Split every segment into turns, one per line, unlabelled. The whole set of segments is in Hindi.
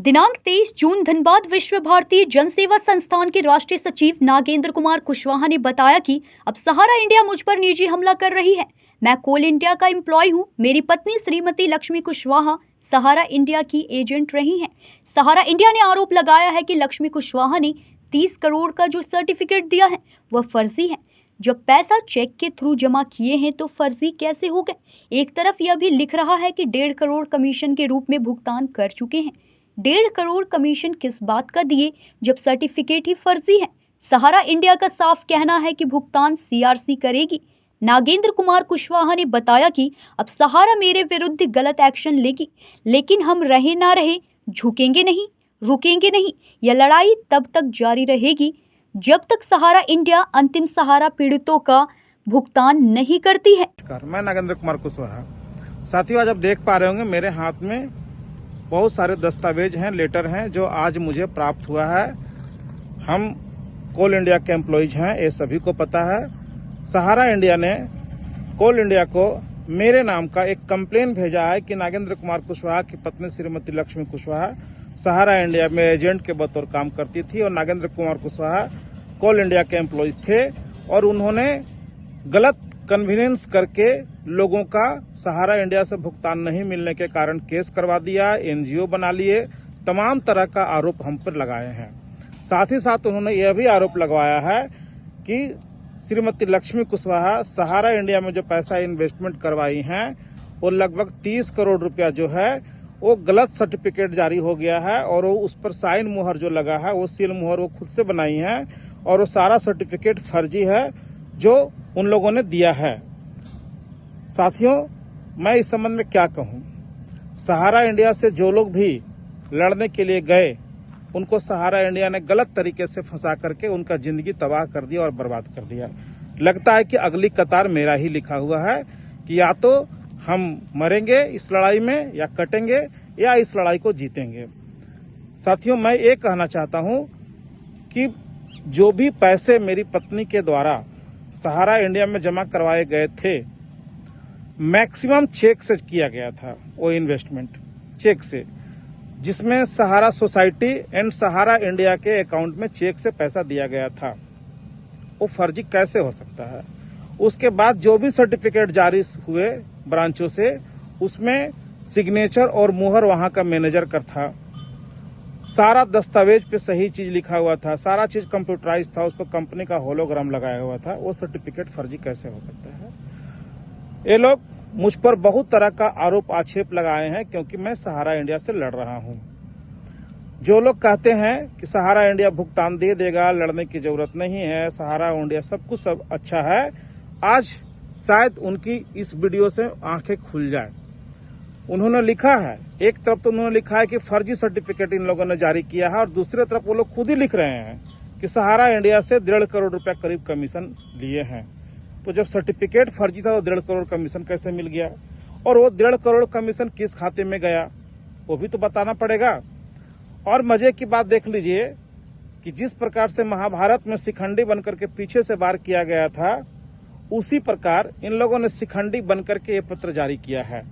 दिनांक 23 जून धनबाद विश्व भारती जन सेवा संस्थान के राष्ट्रीय सचिव नागेंद्र कुमार कुशवाहा ने बताया कि अब सहारा इंडिया मुझ पर निजी हमला कर रही है। मैं कोल इंडिया का एम्प्लॉय हूं। मेरी पत्नी श्रीमती लक्ष्मी कुशवाहा सहारा इंडिया की एजेंट रही हैं। सहारा इंडिया ने आरोप लगाया है कि लक्ष्मी कुशवाहा ने 30 करोड़ का जो सर्टिफिकेट दिया है वह फर्जी है। जब पैसा चेक के थ्रू जमा किए हैं तो फर्जी कैसे हो गए? एक तरफ यह भी लिख रहा है कि 1.5 करोड़ कमीशन के रूप में भुगतान कर चुके हैं। 1.5 करोड़ कमीशन किस बात का दिए जब सर्टिफिकेट ही फर्जी है? सहारा इंडिया का साफ कहना है कि भुगतान सीआरसी करेगी। नागेंद्र कुमार कुशवाहा ने बताया कि अब सहारा मेरे विरुद्ध गलत एक्शन लेगी, लेकिन हम रहे ना रहे झुकेंगे नहीं, रुकेंगे नहीं। यह लड़ाई तब तक जारी रहेगी जब तक सहारा इंडिया अंतिम सहारा पीड़ितों का भुगतान नहीं करती है।
मैं नागेंद्र कुमार कुशवाहा। साथियों, आज आप देख पा रहे होंगे मेरे हाथ में बहुत सारे दस्तावेज हैं, लेटर हैं जो आज मुझे प्राप्त हुआ है। हम कोल इंडिया के एम्प्लॉइज हैं, ये सभी को पता है। सहारा इंडिया ने कोल इंडिया को मेरे नाम का एक कंप्लेन भेजा है कि नागेंद्र कुमार कुशवाहा की पत्नी श्रीमती लक्ष्मी कुशवाहा सहारा इंडिया में एजेंट के बतौर काम करती थी और नागेंद्र कुमार कुशवाहा कोल इंडिया के एम्प्लॉइज थे और उन्होंने गलत कन्वीनियंस करके लोगों का सहारा इंडिया से भुगतान नहीं मिलने के कारण केस करवा दिया, एनजीओ बना लिए। तमाम तरह का आरोप हम पर लगाए हैं। साथ ही साथ उन्होंने यह भी आरोप लगवाया है कि श्रीमती लक्ष्मी कुशवाहा सहारा इंडिया में जो पैसा इन्वेस्टमेंट करवाई हैं वो लगभग 30 करोड़ रुपया जो है वो गलत सर्टिफिकेट जारी हो गया है और वो उस पर साइन मुहर जो लगा है वो सील मुहर वो खुद से बनाई है और वो सारा सर्टिफिकेट फर्जी है जो उन लोगों ने दिया है। साथियों, मैं इस संबंध में क्या कहूं? सहारा इंडिया से जो लोग भी लड़ने के लिए गए उनको सहारा इंडिया ने गलत तरीके से फंसा करके उनका जिंदगी तबाह कर दिया और बर्बाद कर दिया। लगता है कि अगली कतार मेरा ही लिखा हुआ है कि या तो हम मरेंगे इस लड़ाई में या कटेंगे या इस लड़ाई को जीतेंगे। साथियों, मैं ये कहना चाहता हूं कि जो भी पैसे मेरी पत्नी के द्वारा सहारा इंडिया में जमा करवाए गए थे, मैक्सिमम चेक से किया गया था वो इन्वेस्टमेंट, चेक से, जिसमें सहारा सोसाइटी एंड सहारा इंडिया के अकाउंट में चेक से पैसा दिया गया था। वो फर्जी कैसे हो सकता है? उसके बाद जो भी सर्टिफिकेट जारी हुए ब्रांचों से, उसमें सिग्नेचर और मुहर वहां का मैनेजर का था। सारा दस्तावेज पे सही चीज लिखा हुआ था, सारा चीज कंप्यूटराइज था, उस पर कंपनी का होलोग्राम लगाया हुआ था। वो सर्टिफिकेट फर्जी कैसे हो सकता है? ये लोग मुझ पर बहुत तरह का आरोप आक्षेप लगाए हैं क्योंकि मैं सहारा इंडिया से लड़ रहा हूं। जो लोग कहते हैं कि सहारा इंडिया भुगतान दे देगा, लड़ने की जरूरत नहीं है, सहारा इंडिया सब कुछ सब अच्छा है, आज शायद उनकी इस वीडियो से आंखें खुल जाए। उन्होंने लिखा है, एक तरफ तो उन्होंने लिखा है कि फर्जी सर्टिफिकेट इन लोगों ने जारी किया है और दूसरी तरफ वो लोग खुद ही लिख रहे हैं कि सहारा इंडिया से 1.5 करोड़ रुपया करीब कमीशन लिए हैं। तो जब सर्टिफिकेट फर्जी था तो 1.5 करोड़ कमीशन कैसे मिल गया? और वो 1.5 करोड़ कमीशन किस खाते में गया वो भी तो बताना पड़ेगा। और मजे की बात देख लीजिए कि जिस प्रकार से महाभारत में शिखंडी बनकर के पीछे से वार किया गया था, उसी प्रकार इन लोगों ने शिखंडी बनकर के ये पत्र जारी किया है।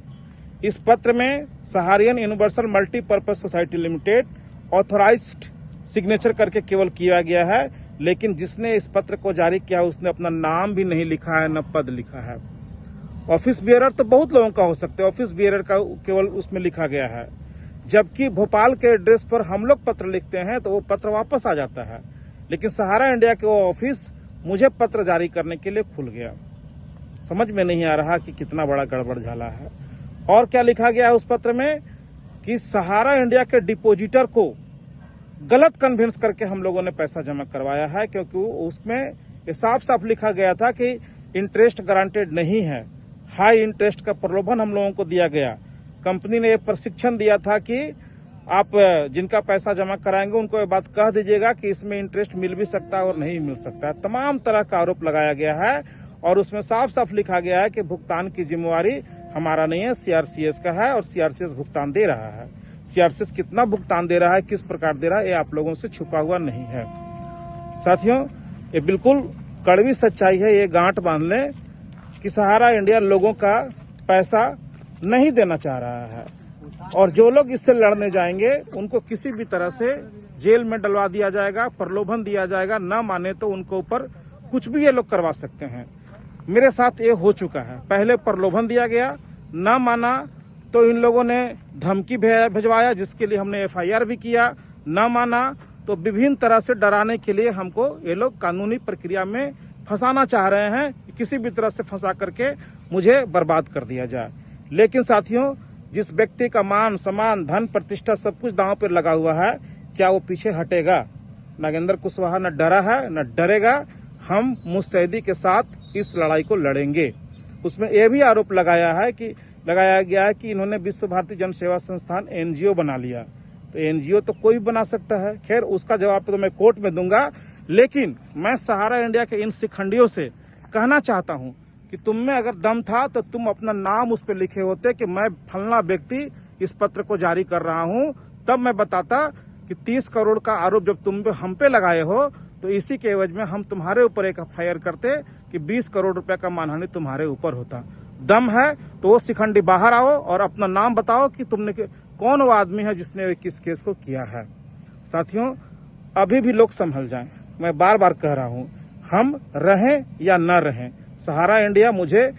इस पत्र में Sahariyan universal multipurpose society limited authorized signature करके केवल किया गया है, लेकिन जिसने इस पत्र को जारी किया उसने अपना नाम भी नहीं लिखा है, न पद लिखा है। ऑफिस बियरर तो बहुत लोगों का हो सकता है, ऑफिस बियरर का केवल उसमें लिखा गया है। जबकि भोपाल के एड्रेस पर हम लोग पत्र लिखते हैं तो वो पत्र वापस आ जाता है, लेकिन सहारा इंडिया के वो ऑफिस मुझे पत्र जारी करने के लिए खुल गया। समझ में नहीं आ रहा कि कितना बड़ा गड़बड़ झाला है। और क्या लिखा गया है उस पत्र में कि सहारा इंडिया के डिपोजिटर को गलत कन्विंस करके हम लोगों ने पैसा जमा करवाया है, क्योंकि उसमें साफ साफ लिखा गया था कि इंटरेस्ट गारंटेड नहीं है, हाई इंटरेस्ट का प्रलोभन हम लोगों को दिया गया। कंपनी ने यह प्रशिक्षण दिया था कि आप जिनका पैसा जमा कराएंगे उनको ये बात कह दीजिएगा कि इसमें इंटरेस्ट मिल भी सकता है और नहीं मिल सकता है। तमाम तरह का आरोप लगाया गया है और उसमें साफ साफ लिखा गया है कि भुगतान की जिम्मेवारी हमारा नहीं है, सीआरसीएस का है और सीआरसीएस भुगतान दे रहा है। सीआरसीएस कितना भुगतान दे रहा है, किस प्रकार दे रहा है, ये आप लोगों से छुपा हुआ नहीं है। साथियों, ये बिल्कुल कड़वी सच्चाई है। ये गांठ बांध लें कि सहारा इंडिया लोगों का पैसा नहीं देना चाह रहा है। और जो लोग इससे लड़ने जाएंगे उनको किसी भी तरह से जेल में डलवा दिया जाएगा, प्रलोभन दिया जाएगा, न माने तो उनके ऊपर कुछ भी ये लोग करवा सकते हैं। मेरे साथ ये हो चुका है। पहले प्रलोभन दिया गया, न माना तो इन लोगों ने धमकी भिजवाया, जिसके लिए हमने FIR भी किया, न माना तो विभिन्न तरह से डराने के लिए हमको ये लोग कानूनी प्रक्रिया में फंसाना चाह रहे हैं, किसी भी तरह से फंसा करके मुझे बर्बाद कर दिया जाए। लेकिन साथियों, जिस व्यक्ति का मान, सम्मान, धन, प्रतिष्ठा सब कुछ दांव पर लगा हुआ है, क्या वो पीछे हटेगा? नागेंद्र कुशवाहा न डरा है न डरेगा। हम मुस्तैदी के साथ इस लड़ाई को लड़ेंगे। उसमें यह भी आरोप लगाया गया है कि इन्होंने विश्व भारती जन सेवा संस्थान NGO बना लिया। तो NGO तो कोई भी बना सकता है। खैर, उसका जवाब तो मैं कोर्ट में दूंगा। लेकिन मैं सहारा इंडिया के इन शिखंडियों से कहना चाहता हूं कि तुम में अगर दम था तो तुम अपना नाम उस पर लिखे होते कि मैं फलना व्यक्ति इस पत्र को जारी कर रहा हूं, तब मैं बताता कि 30 करोड़ का आरोप जब तुम हम पे लगाए हो तो इसी के एवज में हम तुम्हारे ऊपर एक FIR करते कि 20 करोड़ रुपए का मानहानि तुम्हारे ऊपर होता। दम है तो वो शिखंडी बाहर आओ और अपना नाम बताओ कि तुमने कौन वो आदमी है जिसने किस केस को किया है। साथियों, अभी भी लोग संभल जाएं। मैं बार बार कह रहा हूं, हम रहें या न रहें, सहारा इंडिया मुझे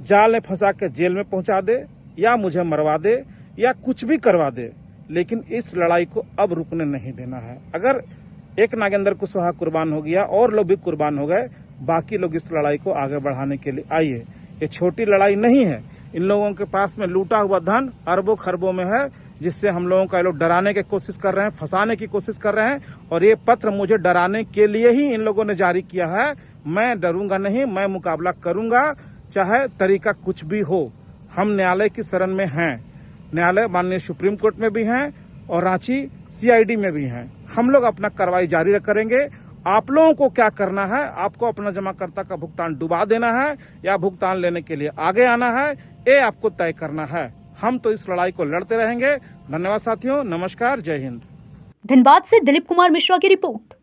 जाल में फंसा के जेल में पहुंचा दे या मुझे मरवा दे या कुछ भी करवा दे, लेकिन इस लड़ाई को अब रुकने नहीं देना है। अगर एक नागेंद्र कुशवाहा कुर्बान हो गया और लोग भी कुर्बान हो गए, बाकी लोग इस लड़ाई को आगे बढ़ाने के लिए आइए। ये छोटी लड़ाई नहीं है। इन लोगों के पास में लूटा हुआ धन अरबों खरबों में है, जिससे हम लोगों का लोग डराने की कोशिश कर रहे हैं, फंसाने की कोशिश कर रहे हैं। और ये पत्र मुझे डराने के लिए ही इन लोगों ने जारी किया है। मैं डरूंगा नहीं, मैं मुकाबला करूंगा, चाहे तरीका कुछ भी हो। हम न्यायालय की शरण में हैं। न्यायालय माननीय सुप्रीम कोर्ट में भी हैं और रांची CID में भी हैं। हम लोग अपना कार्रवाई जारी करेंगे। आप लोगों को क्या करना है? आपको अपना जमाकर्ता का भुगतान डुबा देना है या भुगतान लेने के लिए आगे आना है, ये आपको तय करना है। हम तो इस लड़ाई को लड़ते रहेंगे। धन्यवाद साथियों, नमस्कार, जय हिंद।
धनबाद से दिलीप कुमार मिश्रा की रिपोर्ट।